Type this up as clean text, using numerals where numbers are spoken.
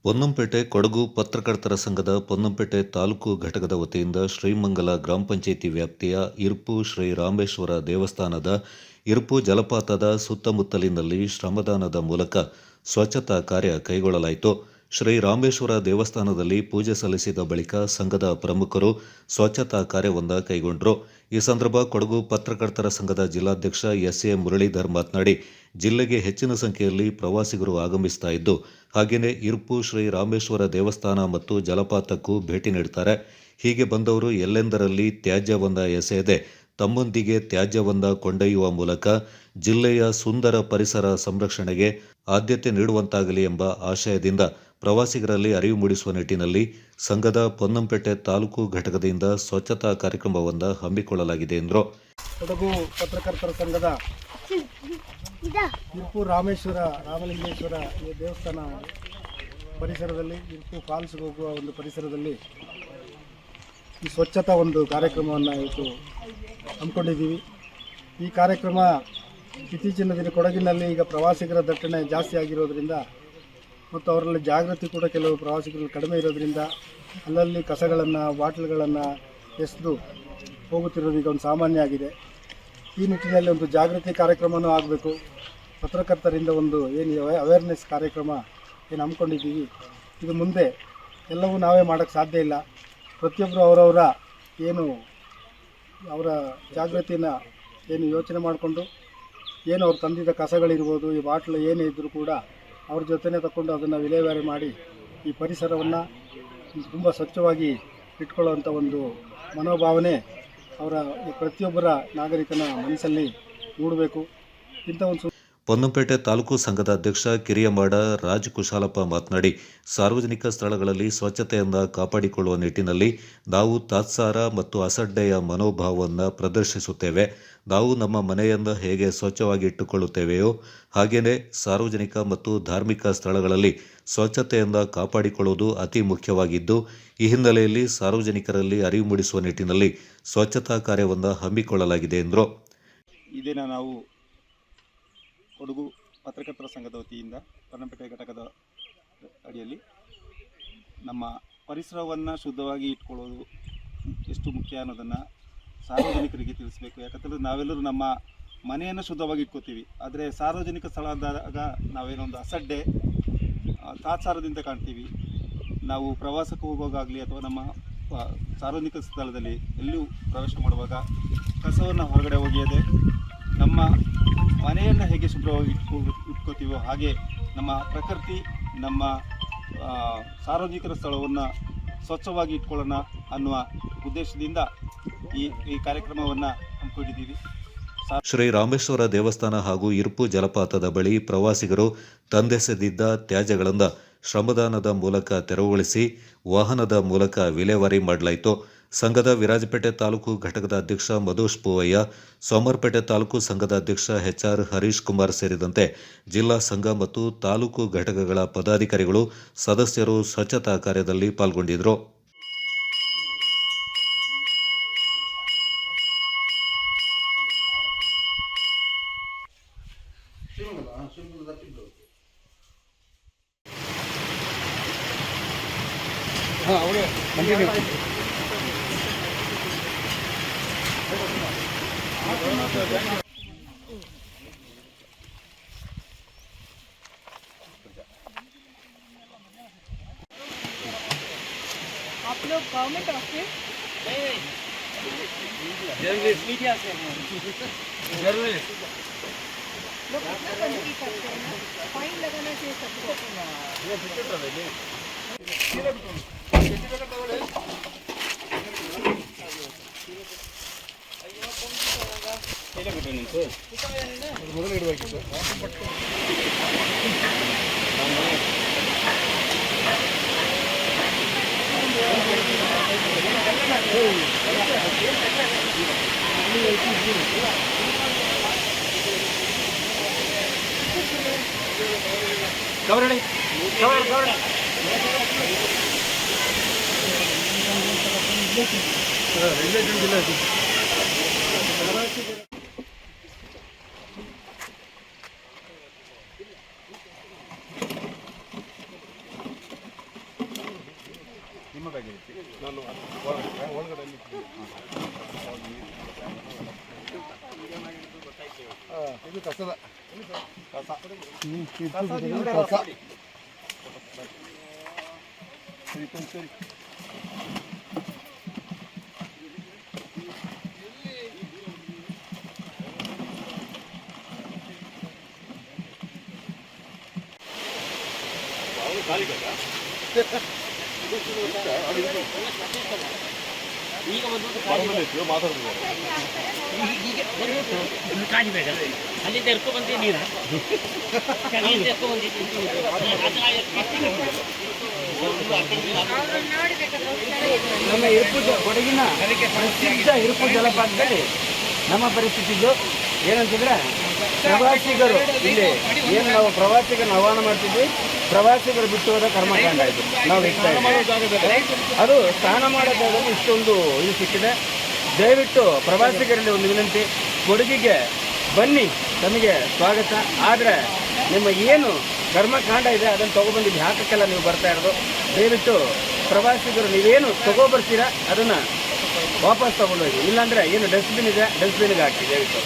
ಪೊನ್ನಂಪೇಟೆ ಕೊಡಗು ಪತ್ರಕರ್ತರ ಸಂಘದ ಪೊನ್ನಂಪೇಟೆ ತಾಲೂಕು ಘಟಕದ ವತಿಯಿಂದ ಶ್ರೀಮಂಗಲ ಗ್ರಾಮ ಪಂಚಾಯಿತಿ ವ್ಯಾಪ್ತಿಯ ಇರ್ಪು ಶ್ರೀ ರಾಮೇಶ್ವರ ದೇವಸ್ಥಾನದ ಇರ್ಪು ಜಲಪಾತದ ಸುತ್ತಮುತ್ತಲಿನಲ್ಲಿ ಶ್ರಮದಾನದ ಮೂಲಕ ಸ್ವಚ್ಛತಾ ಕಾರ್ಯ ಕೈಗೊಳ್ಳಲಾಯಿತು. ಶ್ರೀ ರಾಮೇಶ್ವರ ದೇವಸ್ಥಾನದಲ್ಲಿ ಪೂಜೆ ಸಲ್ಲಿಸಿದ ಬಳಿಕ ಸಂಘದ ಪ್ರಮುಖರು ಸ್ವಚ್ಛತಾ ಕಾರ್ಯವೊಂದ ಕೈಗೊಂಡರು. ಈ ಸಂದರ್ಭ ಕೊಡಗು ಪತ್ರಕರ್ತರ ಸಂಘದ ಜಿಲ್ಲಾಧ್ಯಕ್ಷ ಎಸ್.ಎ. ಮುರಳೀಧರ್ ಮಾತನಾಡಿ, ಜಿಲ್ಲೆಗೆ ಹೆಚ್ಚಿನ ಸಂಖ್ಯೆಯಲ್ಲಿ ಪ್ರವಾಸಿಗರು ಆಗಮಿಸ್ತಾ ಇದ್ದು, ಹಾಗೆಯೇ ಇರ್ಪು ಶ್ರೀ ರಾಮೇಶ್ವರ ದೇವಸ್ಥಾನ ಮತ್ತು ಜಲಪಾತಕ್ಕೂ ಭೇಟಿ ನೀಡುತ್ತಾರೆ. ಹೀಗೆ ಬಂದವರು ಎಲ್ಲೆಂದರಲ್ಲಿ ತ್ಯಾಜ್ಯವೊಂದ ಎಸೆಯದೆ ತಮ್ಮೊಂದಿಗೆ ತ್ಯಾಜ್ಯವೊಂದ ಕೊಂಡೊಯ್ಯುವ ಮೂಲಕ ಜಿಲ್ಲೆಯ ಸುಂದರ ಪರಿಸರ ಸಂರಕ್ಷಣೆಗೆ ಆದ್ಯತೆ ನೀಡುವಂತಾಗಲಿ ಎಂಬ ಆಶಯದಿಂದ ಪ್ರವಾಸಿಗರಲ್ಲಿ ಅರಿವು ಮೂಡಿಸುವ ನಿಟ್ಟಿನಲ್ಲಿ ಸಂಘದ ಪೊನ್ನಂಪೇಟೆ ತಾಲೂಕು ಘಟಕದಿಂದ ಸ್ವಚ್ಛತಾ ಕಾರ್ಯಕ್ರಮವನ್ನು ಹಮ್ಮಿಕೊಳ್ಳಲಾಗಿದೆ ಎಂದರು. ಕೊಡಗು ಪತ್ರಕರ್ತರ ಸಂಘದ ಇರ್ಪು ರಾಮೇಶ್ವರ ರಾಮಲಿಂಗೇಶ್ವರ ದೇವಸ್ಥಾನ ಪರಿಸರದಲ್ಲಿ ಇರ್ಪು ಫಾಲ್ಸ್ಗೆ ಹೋಗುವ ಒಂದು ಪರಿಸರದಲ್ಲಿ ಈ ಸ್ವಚ್ಛತಾ ಒಂದು ಕಾರ್ಯಕ್ರಮವನ್ನು ಇವತ್ತು ಹಮ್ಮಿಕೊಂಡಿದ್ದೀವಿ. ಈ ಕಾರ್ಯಕ್ರಮ ಇತ್ತೀಚಿನ ದಿನ ಕೊಡಗಿನಲ್ಲಿ ಈಗ ಪ್ರವಾಸಿಗರ ದಟ್ಟಣೆ ಜಾಸ್ತಿ ಆಗಿರೋದ್ರಿಂದ ಮತ್ತು ಅವರಲ್ಲಿ ಜಾಗೃತಿ ಕೂಡ ಕೆಲವು ಪ್ರವಾಸಿಗರು ಕಡಿಮೆ ಇರೋದ್ರಿಂದ ಅಲ್ಲಲ್ಲಿ ಕಸಗಳನ್ನು ಬಾಟ್ಲ್ಗಳನ್ನು ಎಸೆದು ಹೋಗುತ್ತಿರೋದು ಈಗ ಒಂದು ಸಾಮಾನ್ಯ ಆಗಿದೆ. ಈ ನಿಟ್ಟಿನಲ್ಲಿ ಒಂದು ಜಾಗೃತಿ ಕಾರ್ಯಕ್ರಮವೂ ಆಗಬೇಕು. ಪತ್ರಕರ್ತರಿಂದ ಒಂದು ಏನು ಅವೇರ್ನೆಸ್ ಕಾರ್ಯಕ್ರಮ ಏನು ಹಮ್ಮಿಕೊಂಡಿದ್ದೀವಿ, ಇದು ಮುಂದೆ ಎಲ್ಲವೂ ನಾವೇ ಮಾಡೋಕ್ಕೆ ಸಾಧ್ಯ ಇಲ್ಲ. ಪ್ರತಿಯೊಬ್ಬರು ಅವರವರ ಏನು ಅವರ ಜಾಗೃತಿನ ಏನು ಯೋಚನೆ ಮಾಡಿಕೊಂಡು ಏನು ಅವ್ರು ತಂದಿದ್ದ ಕಸಗಳಿರ್ಬೋದು, ಈ ಬಾಟ್ಲು ಏನೇ ಇದ್ದರೂ ಕೂಡ ಅವ್ರ ಜೊತೆನೇ ತಗೊಂಡು ಅದನ್ನು ವಿಲೇವಾರಿ ಮಾಡಿ ಈ ಪರಿಸರವನ್ನು ತುಂಬ ಸ್ವಚ್ಛವಾಗಿ ಇಟ್ಕೊಳ್ಳುವಂಥ ಒಂದು ಮನೋಭಾವನೆ ಅವರ ಪ್ರತಿಯೊಬ್ಬರ ನಾಗರಿಕನ ಮನಸ್ಸಲ್ಲಿ ಮೂಡಬೇಕು. ಇಂಥ ಒಂದು ಪೊನ್ನಂಪೇಟೆ ತಾಲೂಕು ಸಂಘದ ಅಧ್ಯಕ್ಷ ಕಿರಿಯಮಾಡ ರಾಜ್ ಕುಶಾಲಪ್ಪ ಮಾತನಾಡಿ, ಸಾರ್ವಜನಿಕ ಸ್ಥಳಗಳಲ್ಲಿ ಸ್ವಚ್ಛತೆಯನ್ನು ಕಾಪಾಡಿಕೊಳ್ಳುವ ನಿಟ್ಟಿನಲ್ಲಿ ನಾವು ತಾತ್ಸಾರ ಮತ್ತು ಅಸಡ್ಡೆಯ ಮನೋಭಾವವನ್ನು ಪ್ರದರ್ಶಿಸುತ್ತೇವೆ. ನಾವು ನಮ್ಮ ಮನೆಯನ್ನು ಹೇಗೆ ಸ್ವಚ್ಛವಾಗಿ ಇಟ್ಟುಕೊಳ್ಳುತ್ತೇವೆಯೋ ಹಾಗೆಯೇ ಸಾರ್ವಜನಿಕ ಮತ್ತು ಧಾರ್ಮಿಕ ಸ್ಥಳಗಳಲ್ಲಿ ಸ್ವಚ್ಛತೆಯಿಂದ ಕಾಪಾಡಿಕೊಳ್ಳುವುದು ಅತಿ ಮುಖ್ಯವಾಗಿದ್ದು, ಈ ಹಿನ್ನೆಲೆಯಲ್ಲಿ ಸಾರ್ವಜನಿಕರಲ್ಲಿ ಅರಿವು ಮೂಡಿಸುವ ನಿಟ್ಟಿನಲ್ಲಿ ಸ್ವಚ್ಛತಾ ಕಾರ್ಯವನ್ನು ಹಮ್ಮಿಕೊಳ್ಳಲಾಗಿದೆ ಎಂದರು. ಈ ದಿನ ನಾವು ಕೊಡಗು ಪತ್ರಕರ್ತರ ಸಂಘದ ವತಿಯಿಂದ ಪೊನ್ನಂಪೇಟೆ ಘಟಕದ ಅಡಿಯಲ್ಲಿ ನಮ್ಮ ಪರಿಸರವನ್ನು ಶುದ್ಧವಾಗಿ ಇಟ್ಕೊಳ್ಳೋದು ಎಷ್ಟು ಮುಖ್ಯ ಅನ್ನೋದನ್ನು ಸಾರ್ವಜನಿಕರಿಗೆ ತಿಳಿಸಬೇಕು. ಯಾಕಂತಂದರೆ ನಾವೆಲ್ಲರೂ ನಮ್ಮ ಮನೆಯನ್ನು ಶುದ್ಧವಾಗಿ ಇಟ್ಕೋತೀವಿ, ಆದರೆ ಸಾರ್ವಜನಿಕ ಸ್ಥಳ ಅಂದಾಗ ನಾವೇನೊಂದು ಅಸಡ್ಡೆ ತಾತ್ಸಾರದಿಂದ ಕಾಣ್ತೀವಿ. ನಾವು ಪ್ರವಾಸಕ್ಕೆ ಹೋಗುವಾಗಲಿ ಅಥವಾ ನಮ್ಮ ಸಾರ್ವಜನಿಕ ಸ್ಥಳದಲ್ಲಿ ಎಲ್ಲೂ ಪ್ರವೇಶ ಮಾಡುವಾಗ ಕಸವನ್ನು ಹೊರಗಡೆ ಒಗೆಯದೆ ನಮ್ಮ ಮನೆಯನ್ನು ಹೇಗೆ ಶುಭ್ರವಾಗಿ ಇಟ್ಕೋತೀವೋ ಹಾಗೆ ನಮ್ಮ ಪ್ರಕೃತಿ ನಮ್ಮ ಸಾರ್ವಜನಿಕರ ಸ್ಥಳವನ್ನು ಸ್ವಚ್ಛವಾಗಿ ಇಟ್ಕೊಳ್ಳೋಣ ಅನ್ನುವ ಉದ್ದೇಶದಿಂದ ಈ ಕಾರ್ಯಕ್ರಮವನ್ನು ಹಮ್ಮಿಕೊಂಡಿದ್ದೀವಿ. ಶ್ರೀ ರಾಮೇಶ್ವರ ದೇವಸ್ಥಾನ ಹಾಗೂ ಇರ್ಪು ಜಲಪಾತದ ಬಳಿ ಪ್ರವಾಸಿಗರು ತಂದೆಸೆದಿದ್ದ ತ್ಯಾಜ್ಯಗಳನ್ನು ಶ್ರಮದಾನದ ಮೂಲಕ ತೆರವುಗೊಳಿಸಿ ವಾಹನದ ಮೂಲಕ ವಿಲೇವಾರಿ ಮಾಡಲಾಯಿತು. ಸಂಘದ ವಿರಾಜಪೇಟೆ ತಾಲೂಕು ಘಟಕದ ಅಧ್ಯಕ್ಷ ಮಧುಷ್ ಪೂವಯ್ಯ, ಸೋಮವಾರಪೇಟೆ ತಾಲೂಕು ಸಂಘದ ಅಧ್ಯಕ್ಷ ಎಚ್.ಆರ್. ಹರೀಶ್ ಕುಮಾರ್ ಸೇರಿದಂತೆ ಜಿಲ್ಲಾ ಸಂಘ ಮತ್ತು ತಾಲೂಕು ಘಟಕಗಳ ಪದಾಧಿಕಾರಿಗಳು ಸದಸ್ಯರು ಸ್ವಚ್ಛತಾ ಕಾರ್ಯದಲ್ಲಿ ಪಾಲ್ಗೊಂಡಿದ್ದರು. आप लोग गवर्नमेंट ऑफिस मीडिया से लोग कितना गंदगी करते हैं ना, फाइन लगाना चाहिए सबको. ಮೊದಲು ಇಡಬೇಕಿತ್ತು. ಇದು ಕಸದ ಕಸ ಸರಿ ಅಲ್ಲಿಂದ ಎರ್ಕೊ ಬಂದಿ ನೀರು ಅಲ್ಲಿಂದ ಎರ್ಕೊ ಬಂದಿದ್ದು ನಮ್ಮ ಇರುಪು ಕೊಡಗಿನ ಪ್ರಸಿದ್ಧ ಇರುಪು ಜಲಪಾತದಲ್ಲಿ ನಮ್ಮ ಪರಿಸ್ಥಿತಿದ್ದು ಏನಂತಂದ್ರೆ ಪ್ರವಾಸಿಗರು ಇಲ್ಲಿ ಏನು ನಾವು ಪ್ರವಾಸಿಗರನ್ನು ಆಹ್ವಾನ ಮಾಡ್ತಿದ್ವಿ, ಪ್ರವಾಸಿಗರು ಬಿಟ್ಟು ಹೋದ ಕರ್ಮಕಾಂಡ ಇದು. ನಾವು ಅದು ಸ್ನಾನ ಮಾಡೋ ಜಾಗದಲ್ಲಿ ಇಷ್ಟೊಂದು ಇದು ಸಿಕ್ಕಿದೆ. ದಯವಿಟ್ಟು ಪ್ರವಾಸಿಗರಲ್ಲಿ ಒಂದು ವಿನಂತಿ, ಕೊಡಗಿಗೆ ಬನ್ನಿ, ತಮಗೆ ಸ್ವಾಗತ. ಆದರೆ ನಿಮ್ಮ ಏನು ಕರ್ಮಕಾಂಡ ಇದೆ ಅದನ್ನು ತೊಗೊಬಂದಿದ್ದು ಹಾಕಕ್ಕೆಲ್ಲ ನೀವು ಬರ್ತಾ ಇರೋದು. ದಯವಿಟ್ಟು ಪ್ರವಾಸಿಗರು ನೀವೇನು ತೊಗೊಬರ್ತೀರಾ ಅದನ್ನು ವಾಪಸ್ ತೊಗೊಂಡೋಗಿ, ಇಲ್ಲಾಂದರೆ ಏನು ಡಸ್ಟ್ಬಿನ್ ಇದೆ ಡಸ್ಟ್ಬಿನ್ಗೆ ಹಾಕಿ ದಯವಿಟ್ಟು.